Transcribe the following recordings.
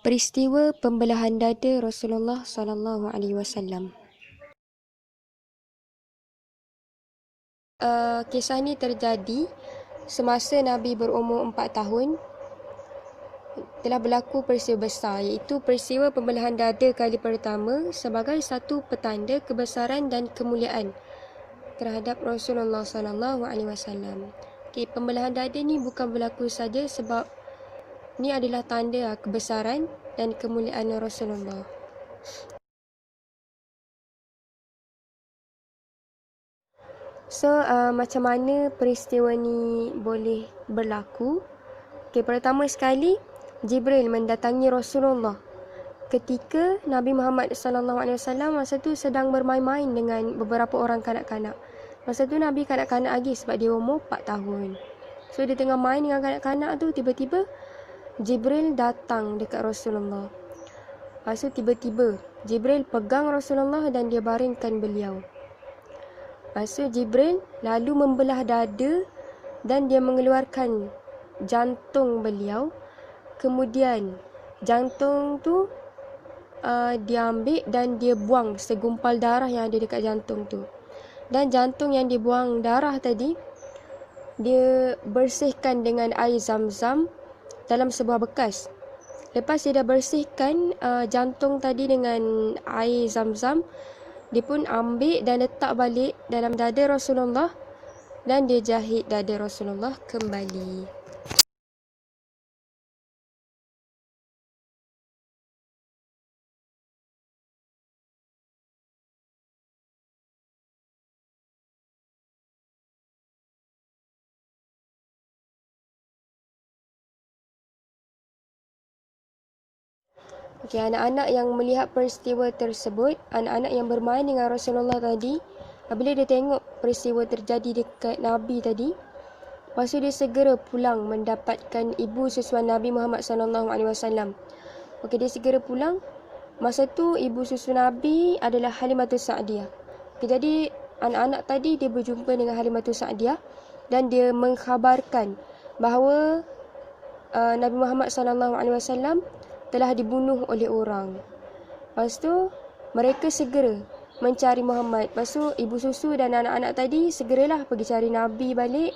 Peristiwa pembelahan dada Rasulullah SAW. Kisah ni terjadi semasa Nabi berumur 4 tahun. Telah berlaku peristiwa besar, iaitu peristiwa pembelahan dada kali pertama sebagai satu petanda kebesaran dan kemuliaan terhadap Rasulullah SAW. Pembelahan dada ni bukan berlaku saja sebab ni adalah tanda kebesaran dan kemuliaan Rasulullah. Macam mana peristiwa ni boleh berlaku? Pertama sekali, Jibril mendatangi Rasulullah ketika Nabi Muhammad SAW masa tu sedang bermain-main dengan beberapa orang kanak-kanak. Masa tu Nabi kanak-kanak lagi sebab dia umur 4 tahun. So dia tengah main dengan kanak-kanak tu, tiba-tiba Jibril datang dekat Rasulullah. Lepas tu tiba-tiba Jibril pegang Rasulullah dan dia baringkan beliau. Lepas tu Jibril lalu membelah dada dan dia mengeluarkan jantung beliau. Kemudian jantung tu dia ambil dan dia buang segumpal darah yang ada dekat jantung tu. Dan jantung yang dibuang darah tadi, dia bersihkan dengan air zam-zam dalam sebuah bekas. Lepas dia dah bersihkan jantung tadi dengan air zam-zam, dia pun ambil dan letak balik dalam dada Rasulullah dan dia jahit dada Rasulullah kembali. Anak-anak yang melihat peristiwa tersebut, anak-anak yang bermain dengan Rasulullah tadi, bila dia tengok peristiwa terjadi dekat Nabi tadi, lepas tu dia segera pulang mendapatkan ibu susuan Nabi Muhammad SAW. Dia segera pulang. Masa tu ibu susu Nabi adalah Halimatus Sa'diyah. Jadi anak-anak tadi dia berjumpa dengan Halimatus Sa'diyah dan dia mengkhabarkan bahawa Nabi Muhammad SAW telah dibunuh oleh orang. Lepas tu mereka segera mencari Muhammad. Lepas tu ibu susu dan anak-anak tadi segeralah pergi cari Nabi balik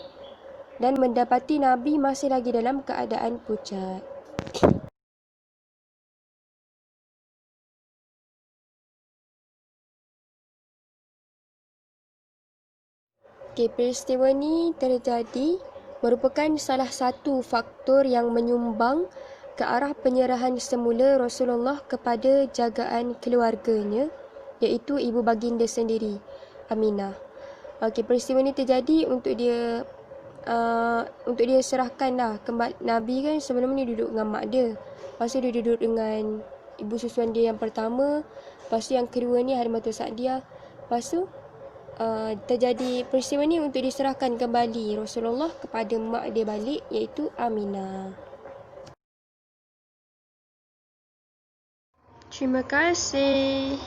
dan mendapati Nabi masih lagi dalam keadaan pucat. Peristiwa ni terjadi merupakan salah satu faktor yang menyumbang ke arah penyerahan semula Rasulullah kepada jagaan keluarganya, iaitu ibu baginda sendiri, Aminah. Peristiwa ni terjadi untuk dia serahkan kembali. Nabi kan sebelum ni duduk dengan mak dia. Lepas tu dia duduk dengan ibu susuan dia yang pertama. Lepas tu yang kedua ni Halimatus Sa'diyah. Lepas tu terjadi peristiwa ni untuk diserahkan kembali Rasulullah kepada mak dia balik, iaitu Aminah. Terima kasih.